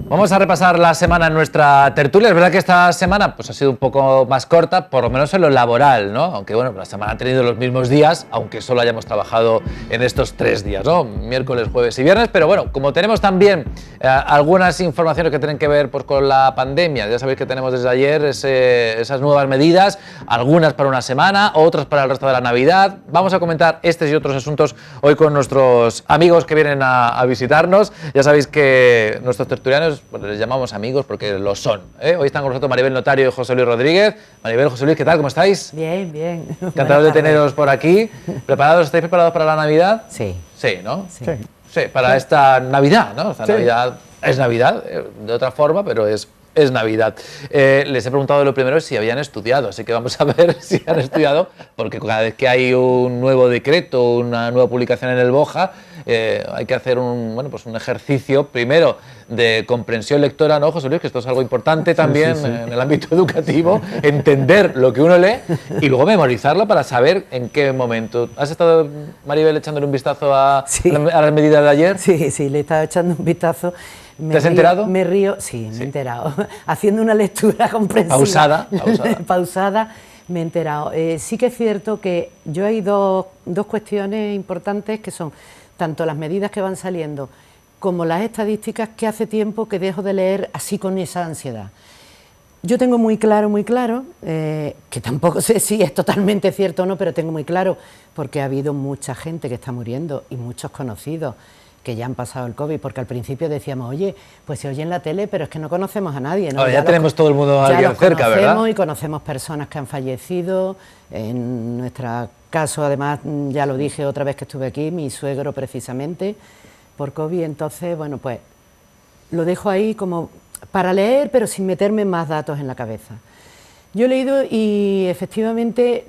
Vamos a repasar la semana en nuestra tertulia. Es verdad que esta semana pues, ha sido un poco más corta, por lo menos en lo laboral, ¿no? Aunque bueno, la semana ha tenido los mismos días, aunque solo hayamos trabajado en estos 3 días, ¿no? Miércoles, jueves y viernes. Pero bueno, como tenemos también algunas informaciones que tienen que ver pues, con la pandemia, ya sabéis que tenemos desde ayer esas nuevas medidas, algunas para una semana, otras para el resto de la Navidad. Vamos a comentar estos y otros asuntos hoy con nuestros amigos que vienen a visitarnos. Ya sabéis que nuestros tertulianos pues les llamamos amigos porque lo son, ¿eh? Hoy están con nosotros Maribel Notario y José Luis Rodríguez. Maribel, José Luis, ¿qué tal? ¿Cómo estáis? Bien, bien. Encantados de teneros por aquí. ¿Preparados? ¿Estáis preparados para la Navidad? Sí. Sí, ¿no? Sí. Sí, para esta Navidad, ¿no? Esta Sí. Navidad es Navidad, de otra forma, pero es Navidad. Les he preguntado lo primero si habían estudiado, así que vamos a ver si han estudiado, porque cada vez que hay un nuevo decreto, una nueva publicación en el BOJA, hay que hacer un ejercicio primero de comprensión lectora, ¿no, José Luis? Que esto es algo importante también sí. en el ámbito educativo, entender lo que uno lee y luego memorizarlo para saber en qué momento. ¿Has estado, Maribel, echándole un vistazo a las medidas de ayer? Sí, sí, le he estado echando un vistazo. ¿Te has enterado? Me río, sí, me he enterado. Haciendo una lectura comprensiva. Pausada, me he enterado. Sí que es cierto que yo hay dos cuestiones importantes que son tanto las medidas que van saliendo como las estadísticas que hace tiempo que dejo de leer así con esa ansiedad. Yo tengo muy claro, que tampoco sé si es totalmente cierto o no, pero tengo muy claro, porque ha habido mucha gente que está muriendo y muchos conocidos que ya han pasado el COVID, porque al principio decíamos, oye, pues se oye en la tele, pero es que no conocemos a nadie, ¿no? Ahora ya tenemos todo el mundo a alguien cerca, ¿verdad? Y conocemos personas que han fallecido. En nuestro caso, además, ya lo dije otra vez que estuve aquí, mi suegro precisamente por COVID, entonces, bueno, pues lo dejo ahí como para leer, pero sin meterme más datos en la cabeza. Yo he leído y efectivamente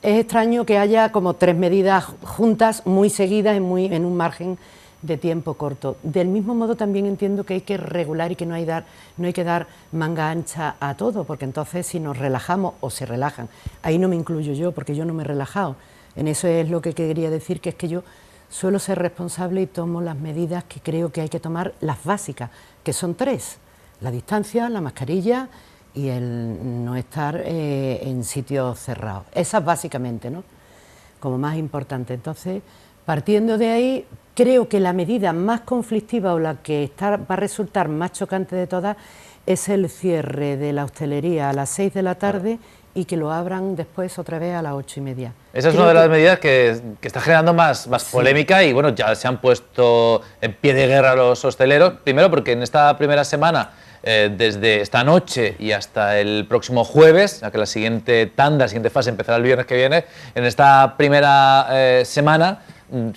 es extraño que haya como 3 medidas juntas, muy seguidas, en un margen de tiempo corto. Del mismo modo también entiendo que hay que regular y que no hay que dar manga ancha a todo, porque entonces si nos relajamos o se relajan, ahí no me incluyo yo porque yo no me he relajado. En eso es lo que quería decir, que es que yo suelo ser responsable y tomo las medidas que creo que hay que tomar, las básicas, que son 3, la distancia, la mascarilla y el no estar en sitios cerrados. Esas básicamente, ¿no? Como más importante. Entonces, partiendo de ahí, creo que la medida más conflictiva o la que va a resultar más chocante de todas es el cierre de la hostelería a las 6 de la tarde y que lo abran después otra vez a las 8:30. Esa es una de las medidas que está generando más polémica y bueno, ya se han puesto en pie de guerra los hosteleros. Primero porque en esta primera semana, desde esta noche y hasta el próximo jueves, ya que la siguiente tanda, la siguiente fase empezará el viernes que viene, en esta primera semana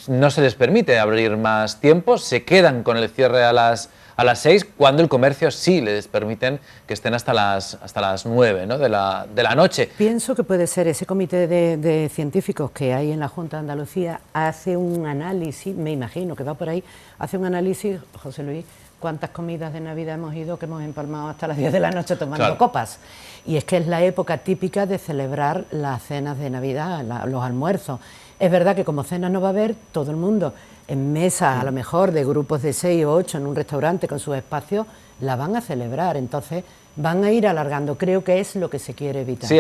no se les permite abrir más tiempo, se quedan con el cierre a las 6, cuando el comercio sí les permiten que estén hasta las 9, ¿no? de la noche. Pienso que puede ser ese comité de científicos que hay en la Junta de Andalucía, hace un análisis, me imagino que va por ahí, hace un análisis, José Luis, cuántas comidas de Navidad hemos ido que hemos empalmado hasta las 10 de la noche tomando copas. Y es que es la época típica de celebrar las cenas de Navidad, los almuerzos. Es verdad que como cena no va a haber, todo el mundo en mesas, a lo mejor de grupos de 6 o 8 en un restaurante con sus espacios, la van a celebrar. Entonces van a ir alargando. Creo que es lo que se quiere evitar. Sí,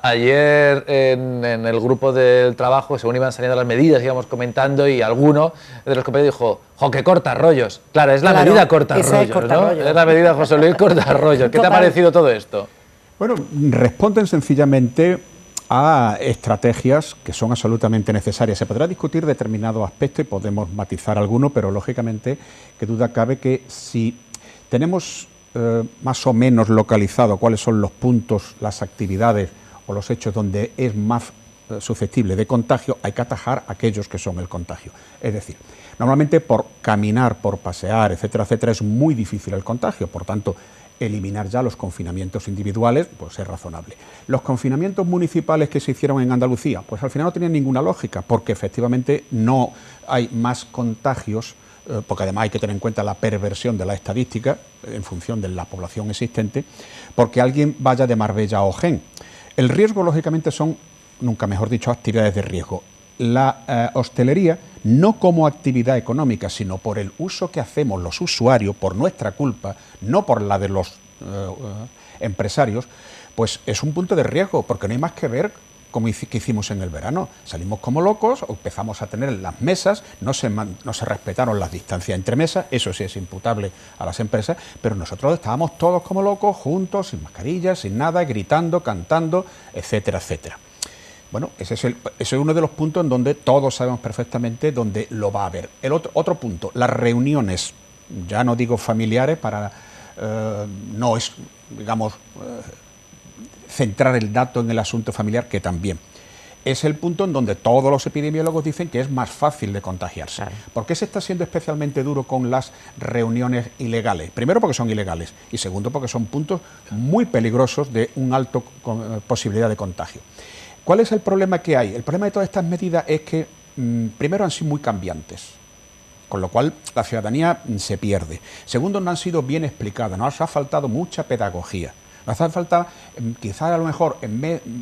ayer en el grupo del trabajo, según iban saliendo las medidas, íbamos comentando y alguno de los compañeros dijo, ¡jo, qué corta rollos! Claro, es la medida corta rollos, ¿no? Es la medida, José Luis, corta rollos. ¿Qué te ha parecido todo esto? Bueno, responden sencillamente a estrategias que son absolutamente necesarias. Se podrá discutir determinados aspectos y podemos matizar alguno, pero lógicamente que duda cabe que si tenemos más o menos localizado cuáles son los puntos, las actividades o los hechos donde es más susceptible de contagio, hay que atajar aquellos que son el contagio. Es decir, normalmente por caminar, por pasear, etcétera, etcétera, es muy difícil el contagio, por tanto, eliminar ya los confinamientos individuales, pues es razonable. Los confinamientos municipales que se hicieron en Andalucía, pues al final no tenían ninguna lógica, porque efectivamente no hay más contagios, porque además hay que tener en cuenta la perversión de la estadística en función de la población existente, porque alguien vaya de Marbella a Ojén. El riesgo, lógicamente, son, nunca mejor dicho, actividades de riesgo. La hostelería no como actividad económica, sino por el uso que hacemos los usuarios, por nuestra culpa, no por la de los empresarios, pues es un punto de riesgo, porque no hay más que ver como que hicimos en el verano. Salimos como locos, empezamos a tener las mesas, no se respetaron las distancias entre mesas, eso sí es imputable a las empresas, pero nosotros estábamos todos como locos, juntos, sin mascarillas, sin nada, gritando, cantando, etcétera, etcétera. Bueno, ese es uno de los puntos en donde todos sabemos perfectamente dónde lo va a haber. El otro punto, las reuniones, ya no digo familiares, para no es, digamos, centrar el dato en el asunto familiar, que también es el punto en donde todos los epidemiólogos dicen que es más fácil de contagiarse. Claro. ¿Por qué se está siendo especialmente duro con las reuniones ilegales? Primero, porque son ilegales, y segundo, porque son puntos muy peligrosos de una alta posibilidad de contagio. ¿Cuál es el problema que hay? El problema de todas estas medidas es que, primero, han sido muy cambiantes, con lo cual la ciudadanía se pierde. Segundo, no han sido bien explicadas, nos ha faltado mucha pedagogía. Nos hace falta, quizás a lo mejor,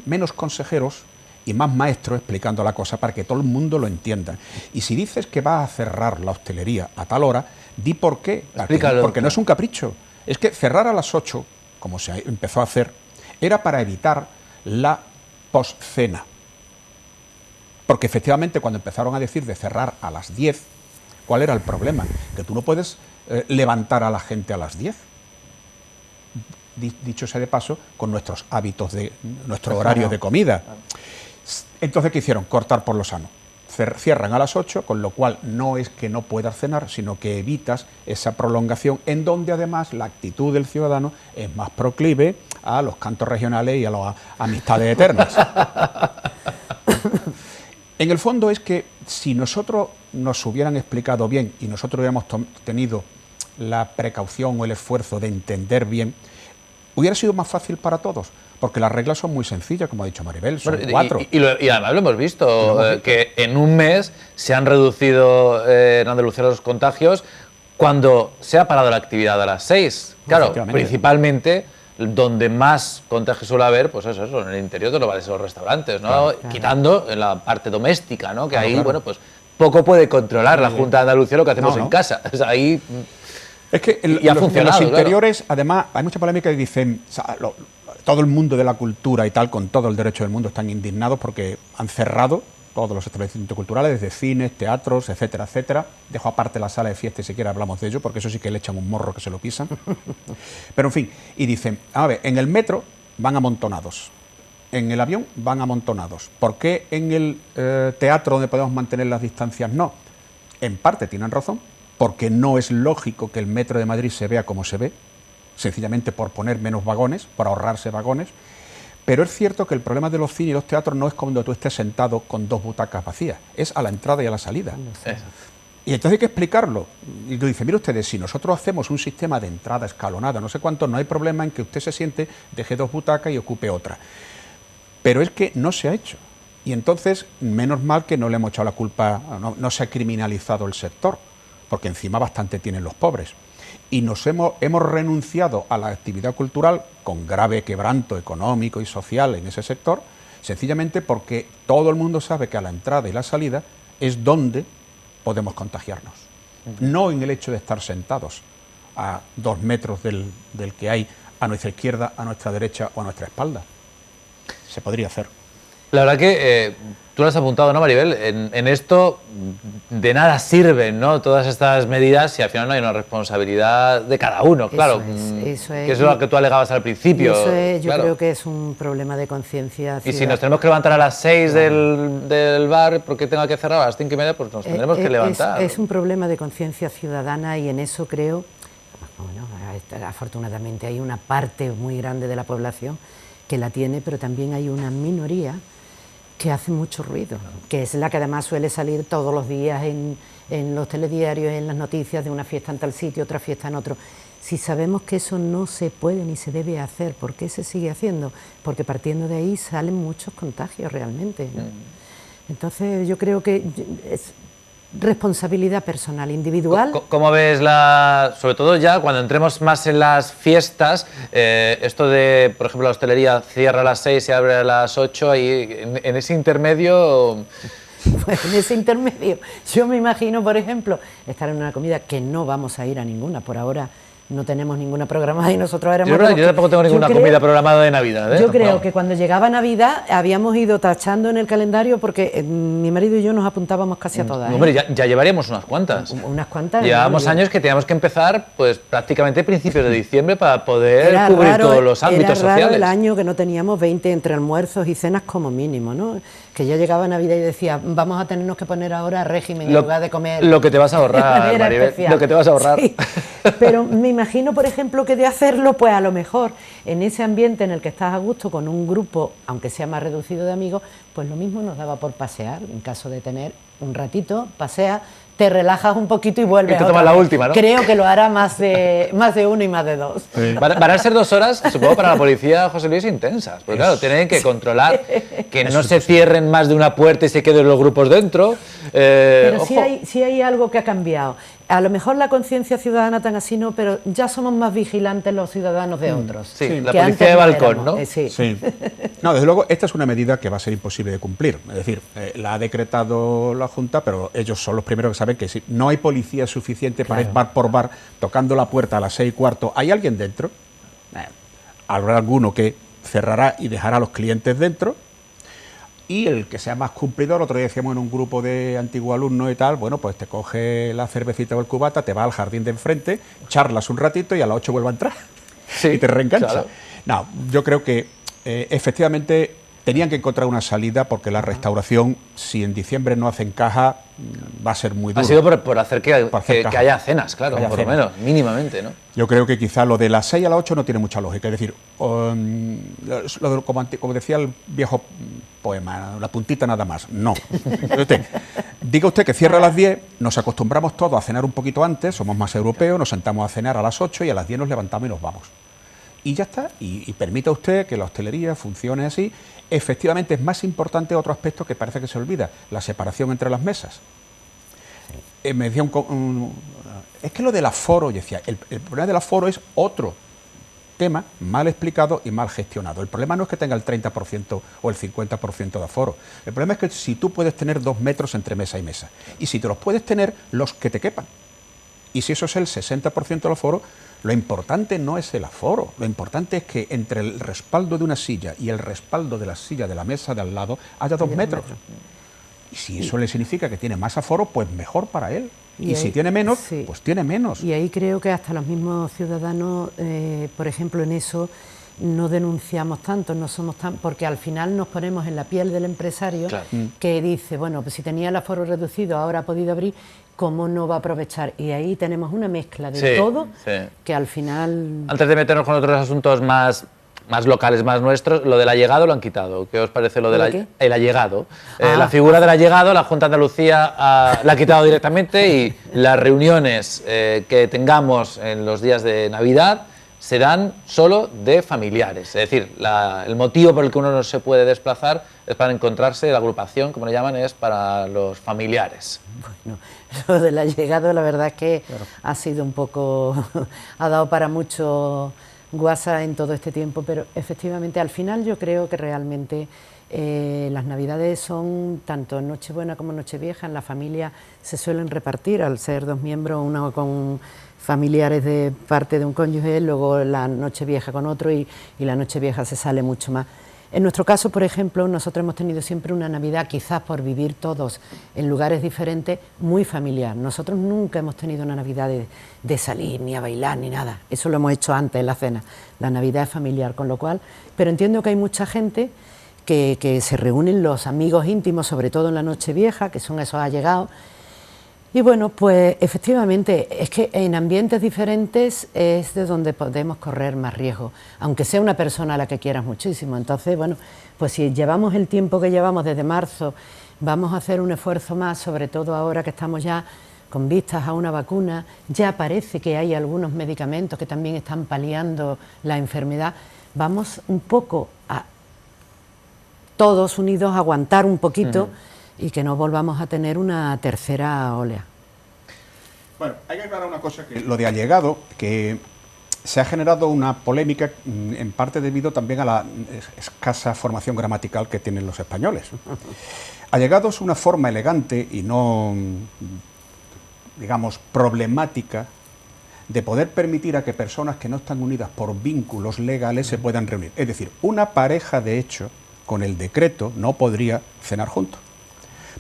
menos consejeros y más maestros explicando la cosa para que todo el mundo lo entienda. Y si dices que vas a cerrar la hostelería a tal hora, di por qué. Explícalo. Porque no es un capricho. Es que cerrar a las 8, como se empezó a hacer, era para evitar la postcena. Porque efectivamente cuando empezaron a decir de cerrar a las 10, ¿cuál era el problema? Que tú no puedes levantar a la gente a las 10. Dicho sea de paso, con nuestros hábitos, nuestro horario de comida. Entonces, ¿qué hicieron? Cortar por lo sano. Cierran a las 8, con lo cual no es que no puedas cenar, sino que evitas esa prolongación, en donde además la actitud del ciudadano es más proclive a los cantos regionales y a las amistades eternas. En el fondo es que si nosotros nos hubieran explicado bien y nosotros hubiéramos tenido la precaución o el esfuerzo de entender bien, hubiera sido más fácil para todos, porque las reglas son muy sencillas, como ha dicho Maribel, son 4. Y además lo hemos visto, que en un mes se han reducido en Andalucía los contagios cuando se ha parado la actividad a las 6. Claro, principalmente donde más contagios suele haber, pues eso, en el interior de los bares y los restaurantes, ¿no? Claro. Quitando en la parte doméstica, ¿no? Que ahí, bueno, pues poco puede controlar la Junta de Andalucía lo que hacemos en casa. O sea, ahí... Es que en los interiores, claro, además, hay mucha polémica y dicen, o sea, todo el mundo de la cultura y tal, con todo el derecho del mundo, están indignados porque han cerrado todos los establecimientos culturales, desde cines, teatros, etcétera, etcétera. Dejo aparte la sala de fiesta y siquiera hablamos de ello, porque eso sí que le echan un morro que se lo pisan. Pero en fin, y dicen, a ver, en el metro van amontonados, en el avión van amontonados. ¿Por qué en el teatro, donde podemos mantener las distancias, no? En parte tienen razón, porque no es lógico que el metro de Madrid se vea como se ve, sencillamente por poner menos vagones, por ahorrarse vagones, pero es cierto que el problema de los cines y los teatros no es cuando tú estés sentado con 2 butacas vacías, es a la entrada y a la salida. Y entonces hay que explicarlo. Y lo dice, mire ustedes, si nosotros hacemos un sistema de entrada escalonada, no sé cuánto, no hay problema en que usted se siente, deje 2 butacas y ocupe otra. Pero es que no se ha hecho. Y entonces, menos mal que no le hemos echado la culpa, no se ha criminalizado el sector, porque encima bastante tienen los pobres. Y hemos renunciado a la actividad cultural con grave quebranto económico y social en ese sector, sencillamente porque todo el mundo sabe que a la entrada y la salida es donde podemos contagiarnos. No en el hecho de estar sentados a 2 metros del que hay a nuestra izquierda, a nuestra derecha o a nuestra espalda. Se podría hacer. La verdad que tú lo has apuntado, ¿no, Maribel? En esto de nada sirven, ¿no?, todas estas medidas si al final no hay una responsabilidad de cada uno, claro. Eso es. Que es lo que tú alegabas al principio. Eso es, yo creo que es un problema de conciencia ciudadana. Y si nos tenemos que levantar a las 6 del bar porque tenga que cerrar a las 5:30, pues nos tendremos que levantar. Es un problema de conciencia ciudadana y en eso creo, bueno, afortunadamente hay una parte muy grande de la población que la tiene, pero también hay una minoría que hace mucho ruido, que es la que además suele salir todos los días en los telediarios, en las noticias de una fiesta en tal sitio, otra fiesta en otro. Si sabemos que eso no se puede ni se debe hacer, ¿por qué se sigue haciendo? Porque partiendo de ahí salen muchos contagios realmente, ¿no? Entonces yo creo que es responsabilidad personal, individual. ¿Cómo ves sobre todo ya cuando entremos más en las fiestas, esto de, por ejemplo, la hostelería cierra a las 6 y abre a las 8, y en ese intermedio, Pues en ese intermedio, yo me imagino, por ejemplo, estar en una comida que no vamos a ir a ninguna, por ahora no tenemos ninguna programada y nosotros éramos... Yo tampoco tengo ninguna comida programada de Navidad. Yo creo que cuando llegaba Navidad habíamos ido tachando en el calendario porque mi marido y yo nos apuntábamos casi a todas. Hombre, ya llevaríamos unas cuantas. Unas cuantas. Llevábamos años que teníamos que empezar pues prácticamente principios de diciembre para poder cubrir todos los ámbitos sociales. Era raro el año que no teníamos 20 entre almuerzos y cenas como mínimo, ¿no? Que ya llegaba Navidad y decía, vamos a tenernos que poner ahora régimen en lugar de comer... Lo que te vas a ahorrar, Maribel, lo que te vas a ahorrar. Sí, pero me imagino, por ejemplo, que de hacerlo, pues a lo mejor en ese ambiente en el que estás a gusto con un grupo, aunque sea más reducido de amigos, pues lo mismo nos daba por pasear, en caso de tener un ratito, paseas, te relajas un poquito y vuelves. Y te tomas la última, ¿no? Creo que lo hará más de uno y más de dos. Sí. Van a ser 2 horas, supongo, para la policía, José Luis, intensas. Porque claro, tienen que controlar que no se cierren más de una puerta y se queden los grupos dentro. Pero sí hay algo que ha cambiado. A lo mejor la conciencia ciudadana tan así no, pero ya somos más vigilantes los ciudadanos de otros. Sí, la policía de balcón, ¿no? Sí. No, desde luego, esta es una medida que va a ser imposible de cumplir. Es decir, la ha decretado la Junta, pero ellos son los primeros que saben que si no hay policía suficiente para ir bar por bar tocando la puerta a las 6:15, ¿hay alguien dentro? Habrá alguno que cerrará y dejará a los clientes dentro. Y el que sea más cumplidor, otro día decíamos en un grupo de antiguos alumnos y tal, bueno, pues te coge la cervecita o el cubata, te va al jardín de enfrente, charlas un ratito y a las 8 vuelve a entrar y te reengancha. Claro. No, yo creo que efectivamente tenían que encontrar una salida porque la restauración, si en diciembre no hacen caja, va a ser muy duro. Ha sido por hacer que haya cenas, claro, por lo menos, mínimamente, ¿no? Yo creo que quizá lo de las 6 a las 8 no tiene mucha lógica. Es decir, como decía el viejo poema, la puntita nada más. No. Diga usted que cierra a las 10, nos acostumbramos todos a cenar un poquito antes, somos más europeos, nos sentamos a cenar a las 8 y a las 10 nos levantamos y nos vamos. Y ya está, y permita usted que la hostelería funcione así. Efectivamente, es más importante otro aspecto que parece que se olvida, la separación entre las mesas. Me decía es que lo del aforo, yo decía, el problema del aforo es otro tema mal explicado y mal gestionado. El problema no es que tenga el 30% o el 50% de aforo. El problema es que si tú puedes tener 2 metros entre mesa y mesa, y si te los puedes tener los que te quepan, y si eso es el 60% del aforo, lo importante no es el aforo, lo importante es que entre el respaldo de una silla y el respaldo de la silla de la mesa de al lado haya 2 metros. Y si eso le significa que tiene más aforo, pues mejor para él. Y si tiene menos, pues tiene menos. Y ahí creo que hasta los mismos ciudadanos, por ejemplo, en eso no denunciamos tanto, no somos tan... Porque al final nos ponemos en la piel del empresario, claro, que dice, bueno, pues si tenía el aforo reducido, ahora ha podido abrir, ¿cómo no va a aprovechar? Y ahí tenemos una mezcla de todo que al final... Antes de meternos con otros asuntos más locales, más nuestros, lo del allegado lo han quitado. ¿Qué os parece lo del allegado? La figura del allegado, la Junta de Andalucía la ha quitado directamente y las reuniones que tengamos en los días de Navidad serán solo de familiares. Es decir, el motivo por el que uno no se puede desplazar es para encontrarse, la agrupación, como le llaman, es para los familiares. Bueno, lo del allegado, la verdad es que ha sido un poco... ha dado para mucho guasa en todo este tiempo, pero efectivamente al final yo creo que realmente las Navidades son tanto Nochebuena como Nochevieja, en la familia se suelen repartir, al ser 2 miembros, uno con familiares de parte de un cónyuge, luego la Nochevieja con otro y la Nochevieja se sale mucho más. En nuestro caso, por ejemplo, nosotros hemos tenido siempre una Navidad, quizás por vivir todos en lugares diferentes, muy familiar. Nosotros nunca hemos tenido una Navidad de salir, ni a bailar, ni nada. Eso lo hemos hecho antes en la cena. La Navidad es familiar, con lo cual... Pero entiendo que hay mucha gente que se reúnen, los amigos íntimos, sobre todo en la Nochevieja, que son esos allegados. Y bueno, pues efectivamente, es que en ambientes diferentes es de donde podemos correr más riesgo, aunque sea una persona a la que quieras muchísimo. Entonces, bueno, pues si llevamos el tiempo que llevamos desde marzo, vamos a hacer un esfuerzo más, sobre todo ahora que estamos ya con vistas a una vacuna, ya parece que hay algunos medicamentos que también están paliando la enfermedad. Vamos un poco a todos unidos a aguantar un poquito y que no volvamos a tener una tercera ola. Bueno, hay que aclarar una cosa, que lo de allegado, que se ha generado una polémica, en parte debido también a la escasa formación gramatical que tienen los españoles. Allegados una forma elegante y no, digamos, problemática de poder permitir a que personas que no están unidas por vínculos legales se puedan reunir. Es decir, una pareja de hecho, con el decreto, no podría cenar juntos.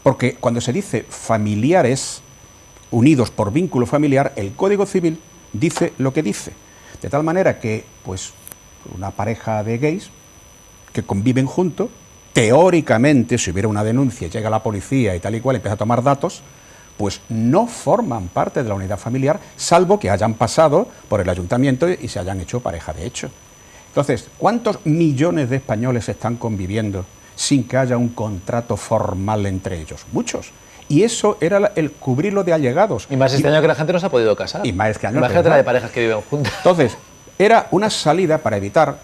Porque cuando se dice familiares unidos por vínculo familiar, el Código Civil dice lo que dice. De tal manera que, pues, una pareja de gays que conviven juntos, teóricamente, si hubiera una denuncia, llega la policía y tal y cual, empieza a tomar datos, pues no forman parte de la unidad familiar, salvo que hayan pasado por el ayuntamiento y se hayan hecho pareja de hecho. Entonces, ¿cuántos millones de españoles están conviviendo sin que haya un contrato formal entre ellos? Muchos. Y eso era el cubrirlo de allegados. Y más este año que la gente no se ha podido casar. Y más este año. Imagínate la de parejas que viven juntas. Entonces, era una salida para evitar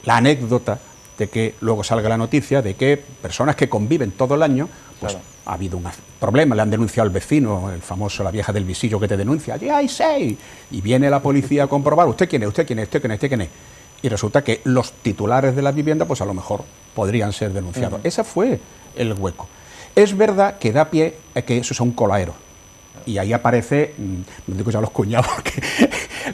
la anécdota de que luego salga la noticia de que personas que conviven todo el año, pues claro, ha habido un problema, le han denunciado al vecino, el famoso, la vieja del visillo que te denuncia, allí hay 6, y viene la policía a comprobar, ¿usted quién es? ¿Usted quién es? ¿Usted quién es? ¿Usted quién es? Y resulta que los titulares de la vivienda, pues a lo mejor podrían ser denunciados. Ese fue el hueco. Es verdad que da pie a que eso es un colaero. Y ahí aparece, no digo ya los cuñados, porque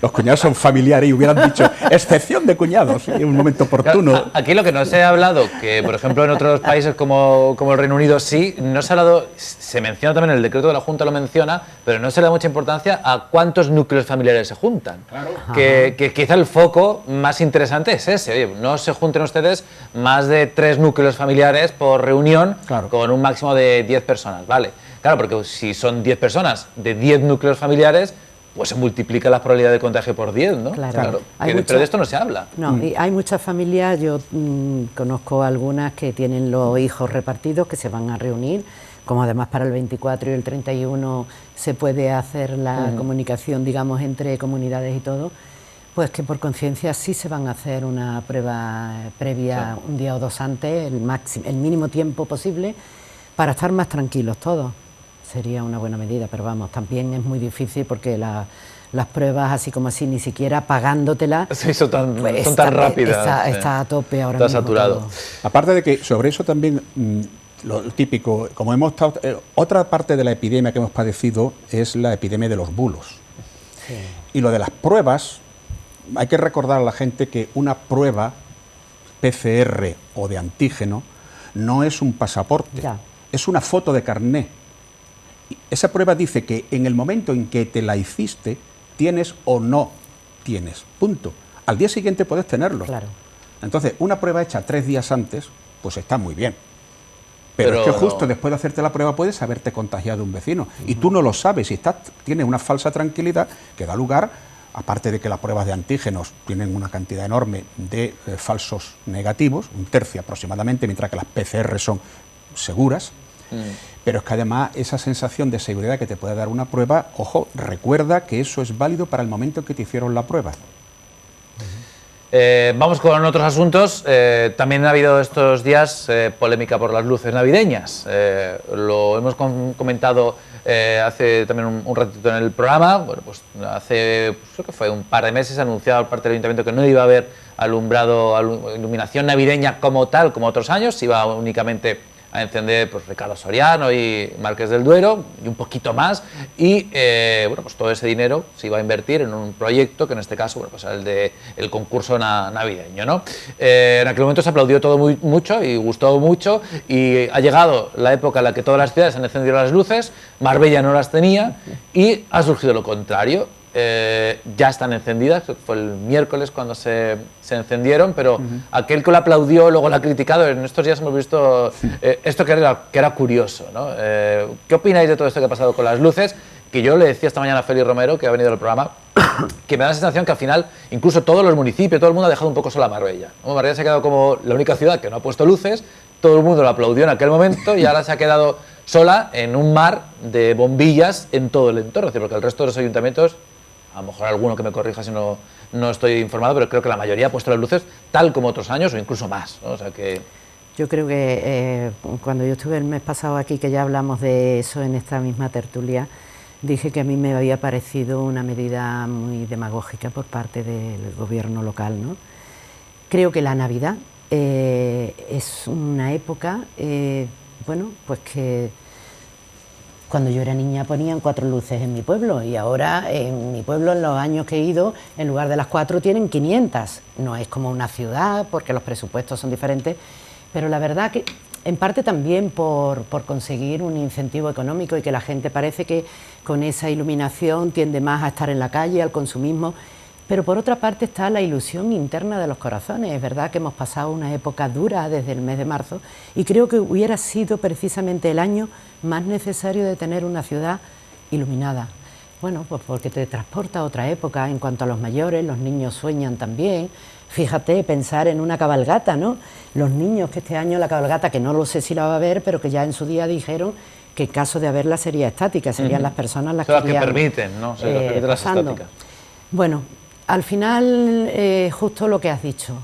los cuñados son familiares y hubieran dicho, excepción de cuñados, en un momento oportuno. Claro, aquí lo que no se ha hablado, que por ejemplo en otros países como el Reino Unido sí, no se ha hablado, se menciona también, el decreto de la Junta lo menciona, pero no se le da mucha importancia a cuántos núcleos familiares se juntan. Claro. Que quizá el foco más interesante es ese, oye, no se junten ustedes más de 3 núcleos familiares por reunión, claro, con un máximo de 10 personas, ¿vale? Claro, porque si son 10 personas de 10 núcleos familiares, pues se multiplica la probabilidad de contagio por 10, ¿no? Claro. Pero de esto no se habla. No, y hay muchas familias, yo conozco algunas que tienen los hijos repartidos, que se van a reunir, como además para el 24 y el 31 se puede hacer la comunicación, digamos, entre comunidades y todo, pues que por conciencia sí se van a hacer una prueba previa, un día o dos antes, el mínimo tiempo posible, para estar más tranquilos todos. Sería una buena medida, pero vamos, también es muy difícil porque las pruebas así como así, ni siquiera pagándotelas, sí, son tan rápidas. Está a tope ahora está mismo. Saturado. Todo. Aparte de que sobre eso también, lo típico, como hemos estado, otra parte de la epidemia que hemos padecido es la epidemia de los bulos. Sí. Y lo de las pruebas, hay que recordar a la gente que una prueba PCR o de antígeno no es un pasaporte, ya, es una foto de carné. Esa prueba dice que en el momento en que te la hiciste, tienes o no tienes, punto. Al día siguiente puedes tenerlo. Claro. Entonces, una prueba hecha 3 días antes, pues está muy bien. Pero es que justo después de hacerte la prueba puedes haberte contagiado un vecino. Y tú no lo sabes y tienes una falsa tranquilidad que da lugar, aparte de que las pruebas de antígenos tienen una cantidad enorme de falsos negativos, 1/3 aproximadamente, mientras que las PCR son seguras. Pero es que además esa sensación de seguridad que te puede dar una prueba, ojo, recuerda que eso es válido para el momento en que te hicieron la prueba. Vamos con otros asuntos. También ha habido estos días polémica por las luces navideñas. Lo hemos comentado hace también un ratito en el programa. Bueno, pues hace, creo que fue un par de meses, anunciado por parte del Ayuntamiento que no iba a haber iluminación navideña como tal, como otros años, iba únicamente a encender pues Ricardo Soriano y Marqués del Duero y un poquito más, y bueno, pues todo ese dinero se iba a invertir en un proyecto que en este caso, bueno, pues era el concurso navideño, ¿no? En aquel momento se aplaudió todo mucho y gustó mucho, y ha llegado la época en la que todas las ciudades han encendido las luces, Marbella no las tenía y ha surgido lo contrario. Ya están encendidas, fue el miércoles cuando se encendieron, pero aquel que lo aplaudió luego lo ha criticado. En estos días hemos visto esto que era curioso, ¿no? ¿Qué opináis de todo esto que ha pasado con las luces? Que yo le decía esta mañana a Félix Romero, que ha venido al programa, que me da la sensación que al final incluso todos los municipios, todo el mundo ha dejado un poco sola a Marbella, ¿no? Marbella se ha quedado como la única ciudad que no ha puesto luces, todo el mundo lo aplaudió en aquel momento y ahora se ha quedado sola en un mar de bombillas en todo el entorno, es decir, porque el resto de los ayuntamientos, a lo mejor alguno que me corrija si no estoy informado, pero creo que la mayoría ha puesto las luces tal como otros años o incluso más, ¿no? O sea que... Yo creo que cuando yo estuve el mes pasado aquí, que ya hablamos de eso en esta misma tertulia, dije que a mí me había parecido una medida muy demagógica por parte del gobierno local, ¿no? Creo que la Navidad es una época, bueno, pues que cuando yo era niña ponían 4 luces en mi pueblo y ahora en mi pueblo, en los años que he ido, en lugar de las 4 tienen 500. No es como una ciudad porque los presupuestos son diferentes, pero la verdad que en parte también por conseguir un incentivo económico y que la gente parece que con esa iluminación tiende más a estar en la calle, al consumismo. Pero por otra parte está la ilusión interna de los corazones. Es verdad que hemos pasado una época dura desde el mes de marzo y creo que hubiera sido precisamente el año más necesario de tener una ciudad iluminada. Bueno, pues porque te transporta a otra época. En cuanto a los mayores, los niños sueñan también. Fíjate, pensar en una cabalgata, ¿no? Los niños que este año la cabalgata, que no lo sé si la va a ver, pero que ya en su día dijeron que en caso de haberla sería estática, serían las personas las que permiten, ¿no? Se permiten las estáticas. Bueno, al final, justo lo que has dicho,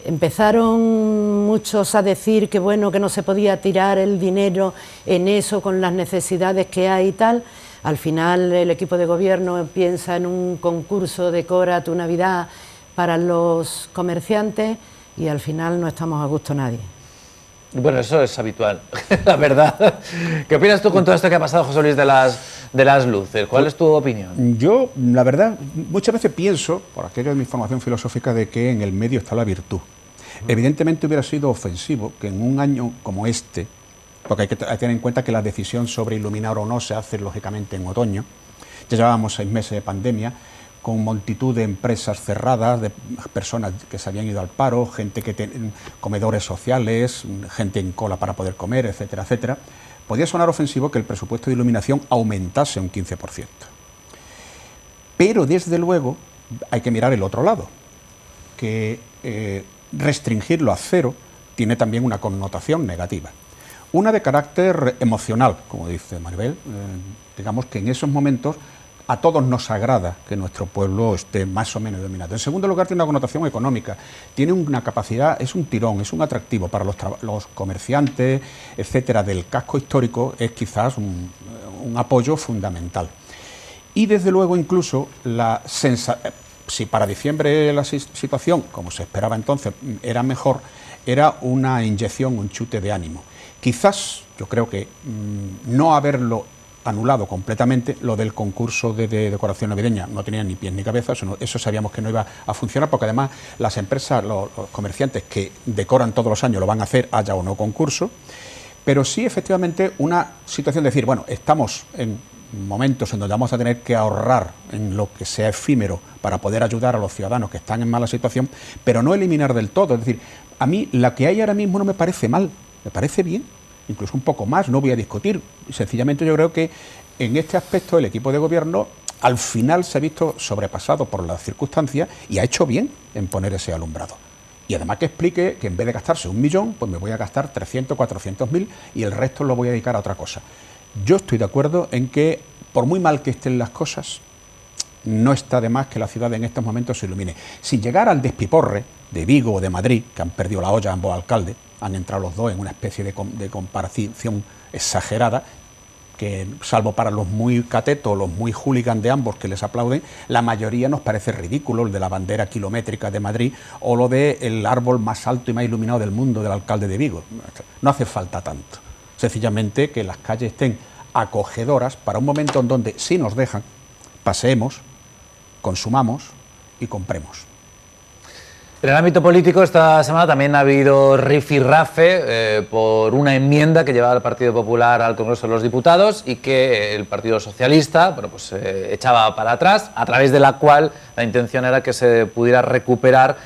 empezaron muchos a decir que bueno, que no se podía tirar el dinero en eso con las necesidades que hay y tal. Al final el equipo de gobierno piensa en un concurso de Decora tu Navidad para los comerciantes y al final no estamos a gusto nadie. Bueno, eso es habitual, la verdad. ¿Qué opinas tú con todo esto que ha pasado, José Luis, de las luces? ¿Cuál es tu opinión? Yo, la verdad, muchas veces pienso, por aquello de mi formación filosófica, de que en el medio está la virtud. Evidentemente hubiera sido ofensivo que en un año como este, porque hay que tener en cuenta que la decisión sobre iluminar o no se hace lógicamente en otoño, ya llevábamos 6 meses de pandemia, con multitud de empresas cerradas, de personas que se habían ido al paro, gente que tiene comedores sociales, gente en cola para poder comer, etcétera, etcétera. Podía sonar ofensivo que el presupuesto de iluminación aumentase un 15%. Pero desde luego hay que mirar el otro lado, que restringirlo a 0 tiene también una connotación negativa. Una de carácter emocional, como dice Maribel, digamos que en esos momentos a todos nos agrada que nuestro pueblo esté más o menos iluminado. En segundo lugar, tiene una connotación económica, tiene una capacidad, es un tirón, es un atractivo para los comerciantes, etcétera, del casco histórico, es quizás un apoyo fundamental. Y desde luego incluso si para diciembre la situación, como se esperaba entonces, era mejor, era una inyección, un chute de ánimo. Quizás, yo creo que no haberlo anulado completamente, lo del concurso de decoración navideña no tenía ni pies ni cabeza, eso sabíamos que no iba a funcionar, porque además las empresas, los comerciantes que decoran todos los años lo van a hacer, haya o no concurso, pero sí efectivamente una situación de decir, bueno, estamos en momentos en donde vamos a tener que ahorrar en lo que sea efímero para poder ayudar a los ciudadanos que están en mala situación, pero no eliminar del todo. Es decir, a mí la que hay ahora mismo no me parece mal, me parece bien, incluso un poco más, no voy a discutir. Sencillamente yo creo que en este aspecto el equipo de gobierno al final se ha visto sobrepasado por las circunstancias y ha hecho bien en poner ese alumbrado. Y además que explique que en vez de gastarse 1 millón, pues me voy a gastar 300, 400.000 y el resto lo voy a dedicar a otra cosa. Yo estoy de acuerdo en que, por muy mal que estén las cosas, no está de más que la ciudad en estos momentos se ilumine. Sin llegar al despiporre de Vigo o de Madrid, que han perdido la olla ambos alcaldes, han entrado los dos en una especie de comparación exagerada, que salvo para los muy catetos, los muy hooligan de ambos que les aplauden, la mayoría nos parece ridículo, el de la bandera kilométrica de Madrid o lo del árbol más alto y más iluminado del mundo del alcalde de Vigo. No hace falta tanto. Sencillamente que las calles estén acogedoras para un momento en donde, si nos dejan, paseemos, consumamos y compremos. En el ámbito político, esta semana también ha habido rifirrafe por una enmienda que llevaba el Partido Popular al Congreso de los Diputados y que el Partido Socialista, bueno, pues, echaba para atrás, a través de la cual la intención era que se pudiera recuperar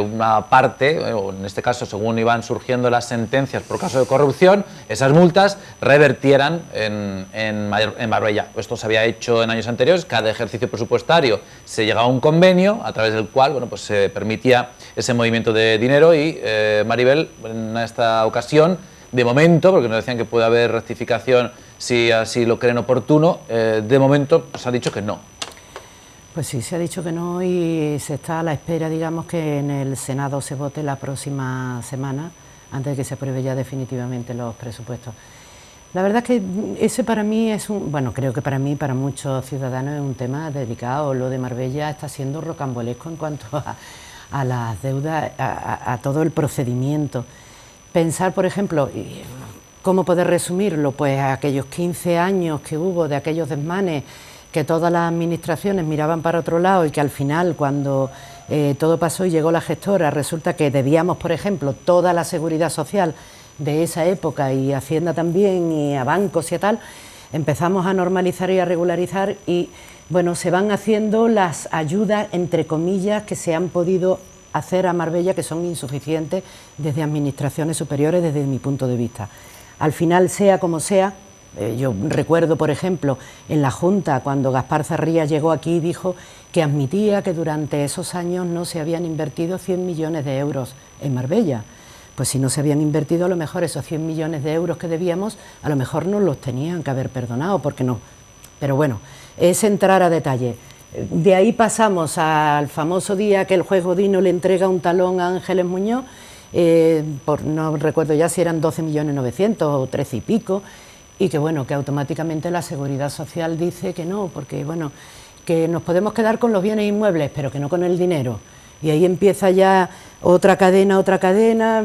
una parte, o en este caso, según iban surgiendo las sentencias por caso de corrupción, esas multas revertieran en Marbella. Esto se había hecho en años anteriores, cada ejercicio presupuestario se llegaba a un convenio a través del cual, bueno, pues se permitía ese movimiento de dinero y Maribel, en esta ocasión, de momento, porque nos decían que puede haber rectificación si así lo creen oportuno, de momento se ha dicho que no. Pues sí, se ha dicho que no y se está a la espera, digamos, que en el Senado se vote la próxima semana, antes de que se apruebe ya definitivamente los presupuestos. La verdad es que ese para mí es bueno, creo que para mí, para muchos ciudadanos es un tema delicado. Lo de Marbella está siendo rocambolesco en cuanto a las deudas, a todo el procedimiento. Pensar, por ejemplo, ¿cómo poder resumirlo? Pues aquellos 15 años que hubo de aquellos desmanes, que todas las administraciones miraban para otro lado y que al final, cuando todo pasó y llegó la gestora, resulta que debíamos, por ejemplo, toda la seguridad social de esa época y Hacienda también y a bancos y a tal, empezamos a normalizar y a regularizar y bueno, se van haciendo las ayudas entre comillas que se han podido hacer a Marbella, que son insuficientes desde administraciones superiores desde mi punto de vista. Al final, sea como sea, yo recuerdo, por ejemplo, en la Junta, cuando Gaspar Zarría llegó aquí, dijo que admitía que durante esos años no se habían invertido 100 millones de euros en Marbella. Pues si no se habían invertido, a lo mejor esos 100 millones de euros que debíamos, a lo mejor nos los tenían que haber perdonado, porque no. Pero bueno, es entrar a detalle. De ahí pasamos al famoso día que el juez Godino le entrega un talón a Ángeles Muñoz, no recuerdo ya si eran 12.900.000 o 13 y pico, y que bueno, que automáticamente la Seguridad Social dice que no, porque bueno, que nos podemos quedar con los bienes inmuebles, pero que no con el dinero. Y ahí empieza ya otra cadena,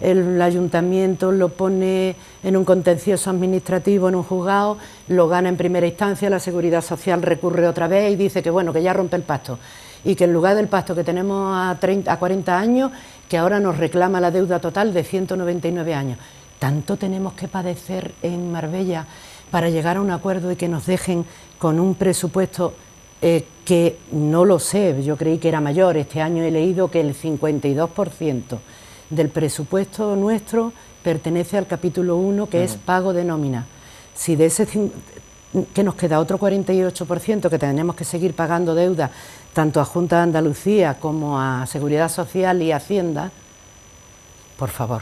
el ayuntamiento lo pone en un contencioso administrativo, en un juzgado, lo gana en primera instancia, la Seguridad Social recurre otra vez y dice que bueno, que ya rompe el pacto y que en lugar del pacto que tenemos a 40 años, que ahora nos reclama la deuda total de 199 años. ¿Tanto tenemos que padecer en Marbella para llegar a un acuerdo y que nos dejen con un presupuesto que no lo sé, yo creí que era mayor? Este año he leído que el 52% del presupuesto nuestro pertenece al capítulo 1, que es pago de nómina. Si de ese que nos queda otro 48% que tenemos que seguir pagando deuda, tanto a Junta de Andalucía como a Seguridad Social y Hacienda, por favor,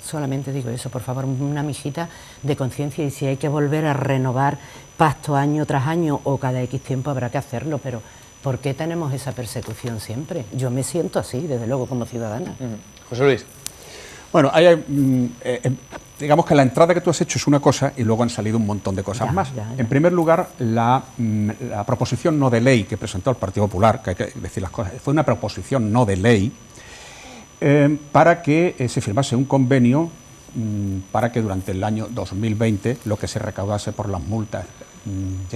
solamente digo eso, por favor, una mijita de conciencia, y si hay que volver a renovar pacto año tras año o cada X tiempo habrá que hacerlo, pero ¿por qué tenemos esa persecución siempre? Yo me siento así, desde luego, como ciudadana. José Luis. Bueno, digamos que la entrada que tú has hecho es una cosa y luego han salido un montón de cosas más. En primer lugar, la proposición no de ley que presentó el Partido Popular, que hay que decir las cosas, fue una proposición no de ley para que se firmase un convenio para que durante el año 2020 lo que se recaudase por las multas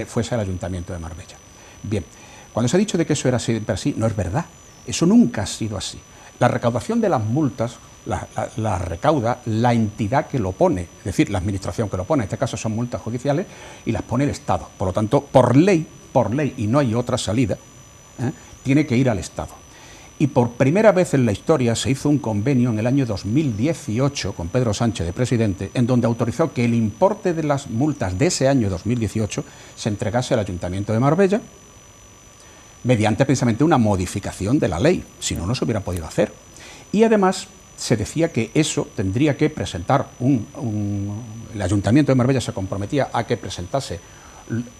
fuese al Ayuntamiento de Marbella. Bien, cuando se ha dicho de que eso era siempre así, no es verdad. Eso nunca ha sido así. La recaudación de las multas la recauda la entidad que lo pone, es decir, la administración que lo pone. En este caso son multas judiciales y las pone el Estado. Por lo tanto, por ley, y no hay otra salida, tiene que ir al Estado. Y por primera vez en la historia se hizo un convenio en el año 2018 con Pedro Sánchez de presidente, en donde autorizó que el importe de las multas de ese año 2018 se entregase al Ayuntamiento de Marbella mediante precisamente una modificación de la ley, si no, no se hubiera podido hacer. Y además se decía que eso tendría que presentar el Ayuntamiento de Marbella se comprometía a que presentase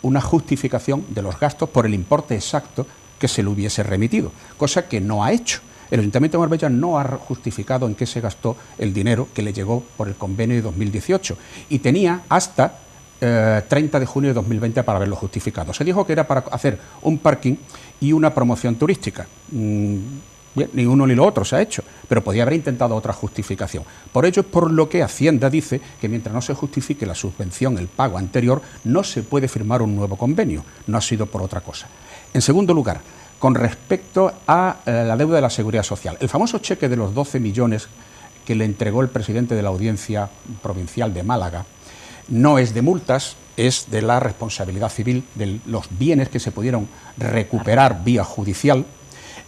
una justificación de los gastos por el importe exacto que se le hubiese remitido, cosa que no ha hecho. El Ayuntamiento de Marbella no ha justificado en qué se gastó el dinero que le llegó por el convenio de 2018 y tenía hasta 30 de junio de 2020 para haberlo justificado. Se dijo que era para hacer un parking y una promoción turística. Bien, ni uno ni lo otro se ha hecho, pero podía haber intentado otra justificación. Por ello es por lo que Hacienda dice que mientras no se justifique la subvención, el pago anterior, no se puede firmar un nuevo convenio. No ha sido por otra cosa. En segundo lugar, con respecto a la deuda de la Seguridad Social, el famoso cheque de los 12 millones que le entregó el presidente de la Audiencia Provincial de Málaga no es de multas, es de la responsabilidad civil de los bienes que se pudieron recuperar vía judicial,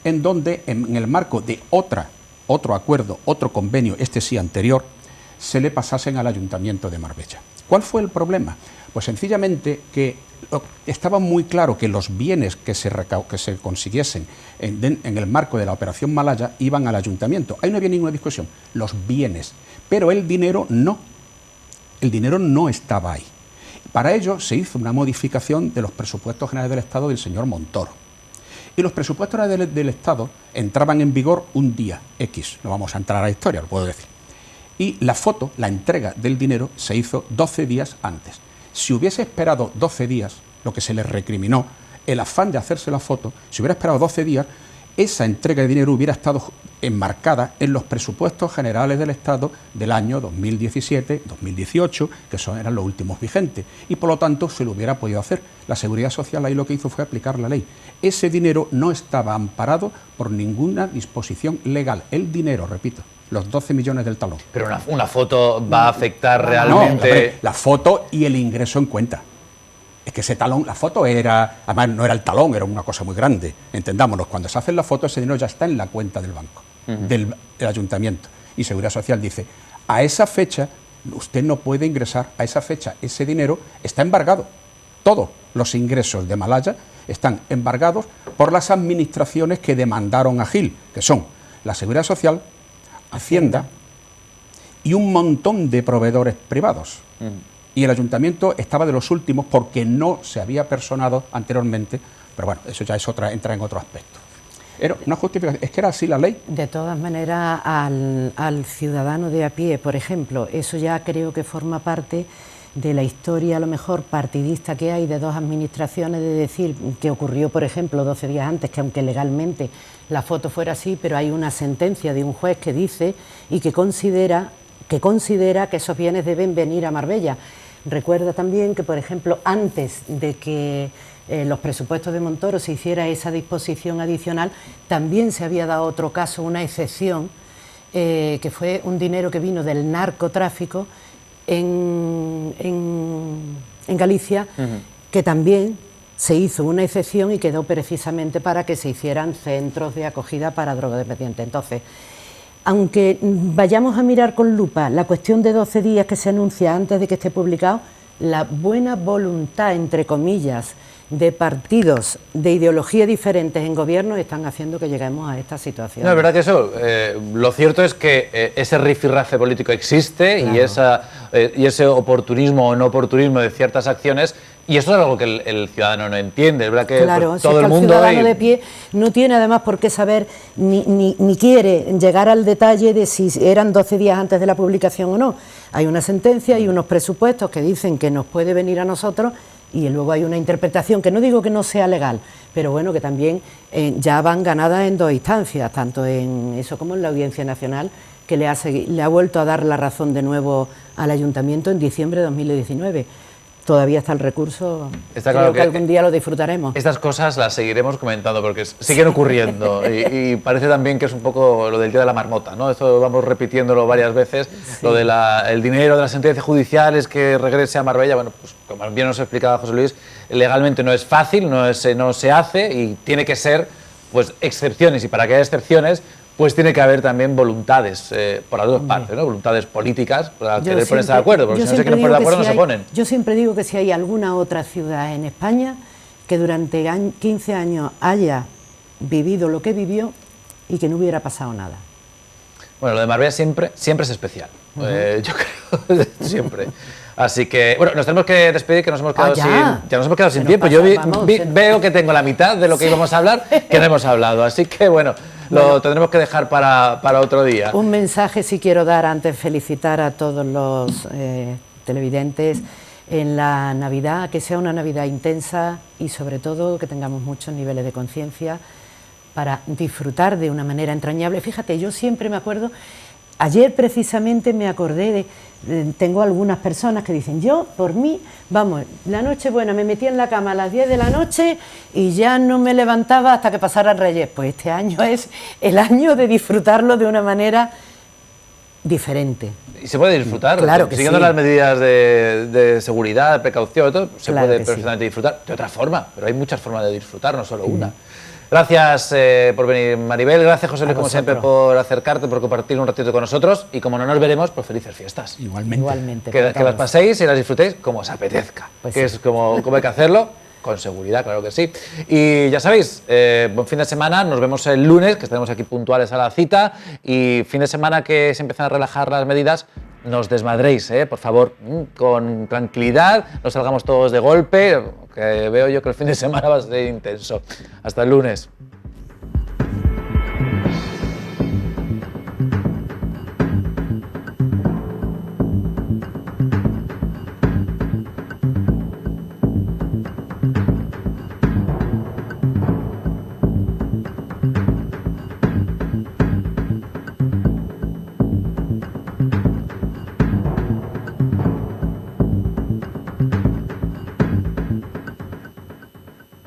en donde en el marco de otro acuerdo, otro convenio, este sí anterior, se le pasasen al Ayuntamiento de Marbella. ¿Cuál fue el problema? Pues sencillamente que estaba muy claro que los bienes que se consiguiesen en el marco de la Operación Malaya iban al Ayuntamiento. Ahí no había ninguna discusión, los bienes, pero el dinero no. El dinero no estaba ahí. Para ello se hizo una modificación de los presupuestos generales del Estado del señor Montoro. Y los presupuestos del Estado entraban en vigor un día X, no vamos a entrar a la historia, lo puedo decir. Y la foto, la entrega del dinero, se hizo 12 días antes. Si hubiese esperado 12 días, lo que se les recriminó, el afán de hacerse la foto, si hubiera esperado 12 días, esa entrega de dinero hubiera estado enmarcada en los presupuestos generales del Estado del año 2017-2018, que eran los últimos vigentes, y por lo tanto se lo hubiera podido hacer. La Seguridad Social ahí lo que hizo fue aplicar la ley. Ese dinero no estaba amparado por ninguna disposición legal. El dinero, repito, los 12 millones del talón. Pero una foto va a afectar No, realmente... hombre, la foto y el ingreso en cuenta. Es que ese talón, la foto era, además no era el talón, era una cosa muy grande. Entendámonos, cuando se hace la foto ese dinero ya está en la cuenta del banco, del ayuntamiento. Y Seguridad Social dice, a esa fecha usted no puede ingresar, a esa fecha ese dinero está embargado. Todos los ingresos de Malaya están embargados por las administraciones que demandaron a Gil, que son la Seguridad Social, Hacienda y un montón de proveedores privados. Y el ayuntamiento estaba de los últimos porque no se había personado anteriormente, pero bueno, eso ya es entra en otro aspecto. Era una justificación, es que era así la ley. De todas maneras, al ciudadano de a pie, por ejemplo, eso ya creo que forma parte de la historia, a lo mejor partidista que hay de dos administraciones, de decir que ocurrió, por ejemplo, 12 días antes, que aunque legalmente la foto fuera así, pero hay una sentencia de un juez que dice y que considera que esos bienes deben venir a Marbella. Recuerda también que, por ejemplo, antes de que los presupuestos de Montoro se hiciera esa disposición adicional, también se había dado otro caso, una excepción, que fue un dinero que vino del narcotráfico en Galicia, que también se hizo una excepción y quedó precisamente para que se hicieran centros de acogida para drogodependientes. Entonces, aunque vayamos a mirar con lupa la cuestión de 12 días que se anuncia antes de que esté publicado, la buena voluntad, entre comillas, de partidos de ideología diferentes en gobierno están haciendo que lleguemos a esta situación. No, es verdad que eso, lo cierto es que ese rifirrafe político existe, claro, y ese oportunismo o no oportunismo de ciertas acciones, y eso es algo que el ciudadano no entiende. Es verdad que claro, pues, todo el mundo... El ciudadano de pie no tiene además por qué saber ni quiere llegar al detalle de si eran 12 días antes de la publicación o no. Hay una sentencia y unos presupuestos que dicen que nos puede venir a nosotros, y luego hay una interpretación que no digo que no sea legal, pero bueno, que también ya van ganadas en dos instancias, tanto en eso como en la Audiencia Nacional, que le ha vuelto a dar la razón de nuevo al Ayuntamiento en diciembre de 2019. Todavía está el recurso, está claro que algún día lo disfrutaremos. Estas cosas las seguiremos comentando porque siguen ocurriendo y parece también que es un poco lo del día de la marmota, ¿no? Esto vamos repitiéndolo varias veces, sí. Lo de el dinero de las sentencias judiciales que regrese a Marbella, bueno, pues como bien nos explicaba José Luis, legalmente no es fácil, no se hace y tiene que ser pues excepciones, y para que haya excepciones pues tiene que haber también voluntades por las dos partes, ¿no? Voluntades políticas para querer ponerse de acuerdo, porque si no se quieren poner de acuerdo no se ponen. Yo siempre digo que si hay alguna otra ciudad en España que durante 15 años haya vivido lo que vivió y que no hubiera pasado nada. Bueno, lo de Marbella siempre es especial, yo creo, siempre. Así que, bueno, nos tenemos que despedir, que nos hemos quedado sin tiempo. Yo veo que tengo la mitad de lo que íbamos a hablar, que no hemos hablado, así que bueno, lo tendremos que dejar para otro día. Un mensaje sí quiero dar antes, felicitar a todos los televidentes en la Navidad, que sea una Navidad intensa y sobre todo que tengamos muchos niveles de conciencia para disfrutar de una manera entrañable. Fíjate, yo siempre me acuerdo, ayer precisamente me acordé tengo algunas personas que dicen, yo por mí, vamos, la Nochebuena me metía en la cama a las 10 de la noche y ya no me levantaba hasta que pasara Reyes. Pues este año es el año de disfrutarlo de una manera diferente. ¿Y se puede disfrutar? Claro que siguiendo sí. Las medidas de seguridad, de precaución, todo, se Claro puede que perfectamente disfrutar de otra forma, pero hay muchas formas de disfrutar, no solo una. Gracias por venir, Maribel. Gracias, José Luis, como siempre, por acercarte, por compartir un ratito con nosotros. Y como no nos veremos, pues felices fiestas. Igualmente. Que las paséis y las disfrutéis como os apetezca, pues que sí. Es como hay que hacerlo, con seguridad, claro que sí. Y ya sabéis, buen fin de semana. Nos vemos el lunes, que estaremos aquí puntuales a la cita. Y fin de semana que se empiezan a relajar las medidas, no os desmadréis, por favor, con tranquilidad, no salgamos todos de golpe, que veo yo que el fin de semana va a ser intenso. Hasta el lunes.